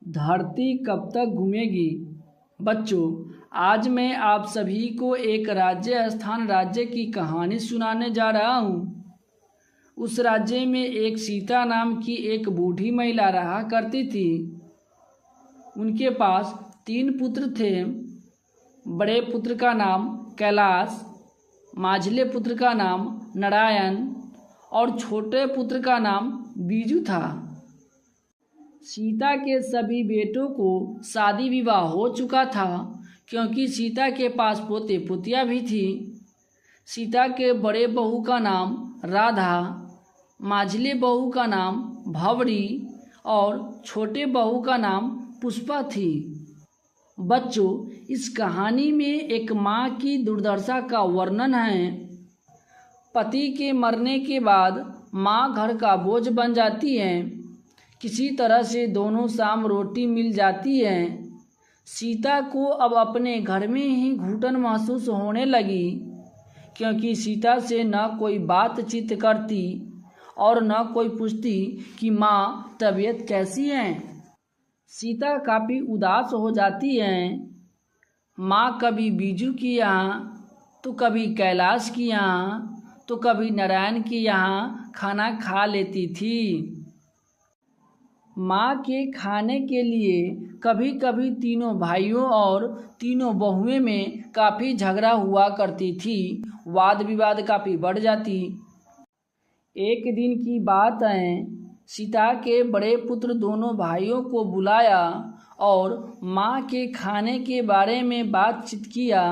धरती कब तक घूमेगी। बच्चों, आज मैं आप सभी को एक राजस्थान राज्य की कहानी सुनाने जा रहा हूँ। उस राज्य में एक सीता नाम की एक बूढ़ी महिला रहा करती थी। उनके पास 3 पुत्र थे। बड़े पुत्र का नाम कैलाश, माझले पुत्र का नाम नारायण और छोटे पुत्र का नाम बीजू था। सीता के सभी बेटों को शादी विवाह हो चुका था, क्योंकि सीता के पास पोते पोतियाँ भी थी। सीता के बड़े बहू का नाम राधा, माझले बहू का नाम भंवरी और छोटे बहू का नाम पुष्पा थी। बच्चों, इस कहानी में एक माँ की दुर्दशा का वर्णन है। पति के मरने के बाद माँ घर का बोझ बन जाती है। किसी तरह से दोनों शाम रोटी मिल जाती है। सीता को अब अपने घर में ही घुटन महसूस होने लगी, क्योंकि सीता से न कोई बातचीत करती और न कोई पूछती कि माँ तबीयत कैसी है। सीता काफ़ी उदास हो जाती है। माँ कभी बीजू की यहाँ तो कभी कैलाश की यहाँ तो कभी नारायण की यहाँ खाना खा लेती थी। माँ के खाने के लिए कभी कभी तीनों भाइयों और तीनों बहुएं में काफ़ी झगड़ा हुआ करती थी। वाद विवाद काफ़ी बढ़ जाती। एक दिन की बात है, सीता के बड़े पुत्र दोनों भाइयों को बुलाया और माँ के खाने के बारे में बातचीत किया।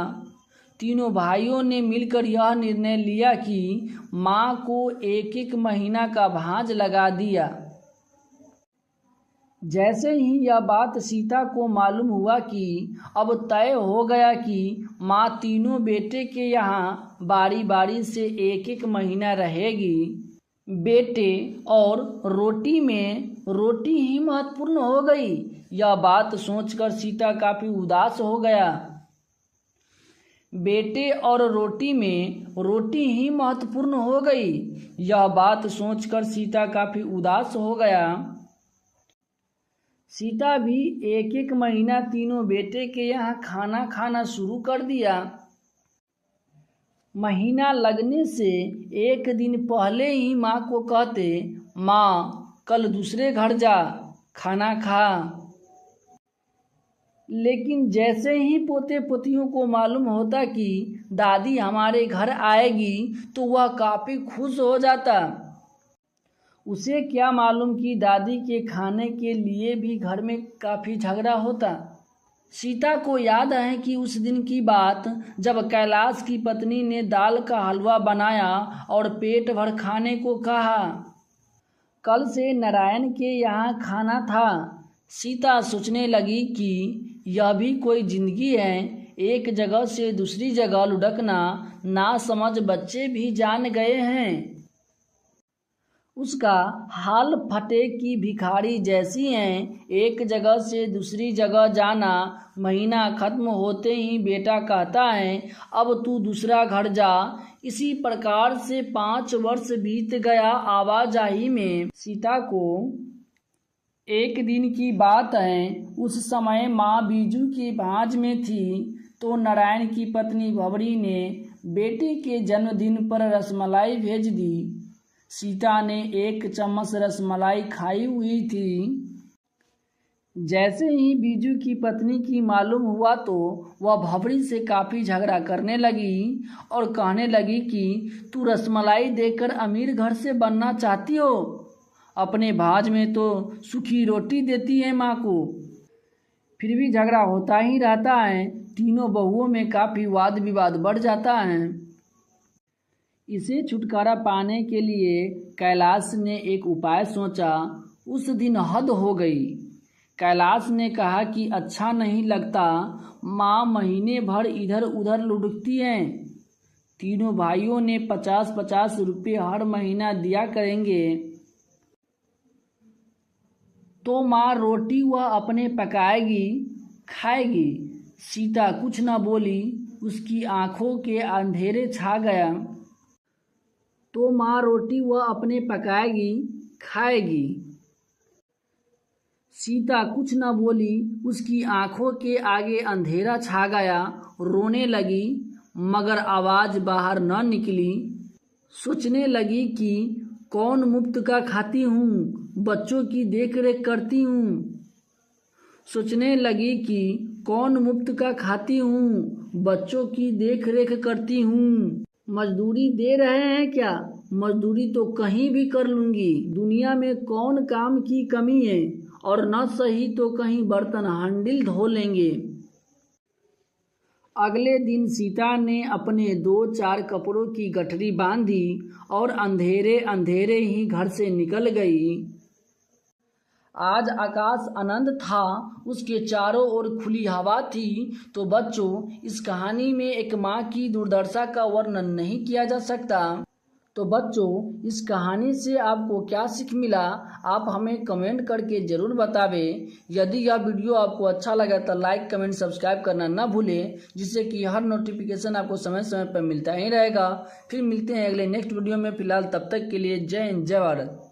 तीनों भाइयों ने मिलकर यह निर्णय लिया कि माँ को 1-1 महीना का भांज लगा दिया। जैसे ही यह बात सीता को मालूम हुआ कि अब तय हो गया कि माँ तीनों बेटे के यहाँ बारी बारी से 1-1 महीना रहेगी। बेटे और रोटी में रोटी ही महत्वपूर्ण हो गई। यह बात सोचकर सीता काफ़ी उदास हो गया। बेटे और रोटी में रोटी ही महत्वपूर्ण हो गई। यह बात सोचकर सीता काफ़ी उदास हो गया। सीता भी 1-1 महीना तीनों बेटे के यहाँ खाना खाना शुरू कर दिया। महीना लगने से एक दिन पहले ही माँ को कहते, माँ कल दूसरे घर जा, खाना खा। लेकिन जैसे ही पोते पोतियों को मालूम होता कि दादी हमारे घर आएगी तो वह काफ़ी खुश हो जाता। उसे क्या मालूम कि दादी के खाने के लिए भी घर में काफ़ी झगड़ा होता। सीता को याद है कि उस दिन की बात, जब कैलाश की पत्नी ने दाल का हलवा बनाया और पेट भर खाने को कहा। कल से नारायण के यहाँ खाना था। सीता सोचने लगी कि यह भी कोई जिंदगी है, एक जगह से दूसरी जगह लुढ़कना। ना समझ बच्चे भी जान गए हैं। उसका हाल फटे की भिखारी जैसी हैं। एक जगह से दूसरी जगह जाना। महीना खत्म होते ही बेटा कहता है, अब तू दूसरा घर जा। इसी प्रकार से 5 वर्ष बीत गया आवाजाही में। सीता को एक दिन की बात है, उस समय माँ बीजू की भांज में थी तो नारायण की पत्नी भंवरी ने बेटे के जन्मदिन पर रसमलाई भेज दी। सीता ने 1 चम्मच रसमलाई खाई हुई थी। जैसे ही बीजू की पत्नी की मालूम हुआ तो वह भंवरी से काफ़ी झगड़ा करने लगी और कहने लगी कि तू रसमलाई देकर अमीर घर से बनना चाहती हो, अपने भांज में तो सूखी रोटी देती है माँ को। फिर भी झगड़ा होता ही रहता है। तीनों बहुओं में काफ़ी वाद विवाद बढ़ जाता है। इसे छुटकारा पाने के लिए कैलाश ने एक उपाय सोचा। उस दिन हद हो गई। कैलाश ने कहा कि अच्छा नहीं लगता, माँ महीने भर इधर उधर लुढ़कती हैं। तीनों भाइयों ने 50-50 रुपये हर महीना दिया करेंगे तो माँ रोटी वह अपने पकाएगी, खाएगी। सीता कुछ न बोली। उसकी आंखों के अंधेरे छा गया। तो माँ रोटी वह अपने पकाएगी, खाएगी। सीता कुछ न बोली। उसकी आंखों के आगे अंधेरा छा गया। रोने लगी मगर आवाज बाहर न निकली। सोचने लगी कि कौन मुफ्त का खाती हूँ, बच्चों की देख रेख करती हूँ। सोचने लगी कि कौन मुफ्त का खाती हूँ, बच्चों की देख रेख करती हूँ। मजदूरी दे रहे हैं क्या? मजदूरी तो कहीं भी कर लूँगी। दुनिया में कौन काम की कमी है, और न सही तो कहीं बर्तन हांडिल धो लेंगे। अगले दिन सीता ने अपने 2-4 कपड़ों की गठरी बांधी और अंधेरे अंधेरे ही घर से निकल गई। आज आकाश आनंद था, उसके चारों ओर खुली हवा थी। तो बच्चों, इस कहानी में एक माँ की दुर्दशा का वर्णन नहीं किया जा सकता। तो बच्चों, इस कहानी से आपको क्या सीख मिला, आप हमें कमेंट करके ज़रूर बतावें। यदि यह वीडियो आपको अच्छा लगा तो लाइक कमेंट सब्सक्राइब करना ना भूलें, जिससे कि हर नोटिफिकेशन आपको समय समय पर मिलता ही रहेगा। फिर मिलते हैं अगले नेक्स्ट वीडियो में। फिलहाल तब तक के लिए जय हिंद, जय भारत।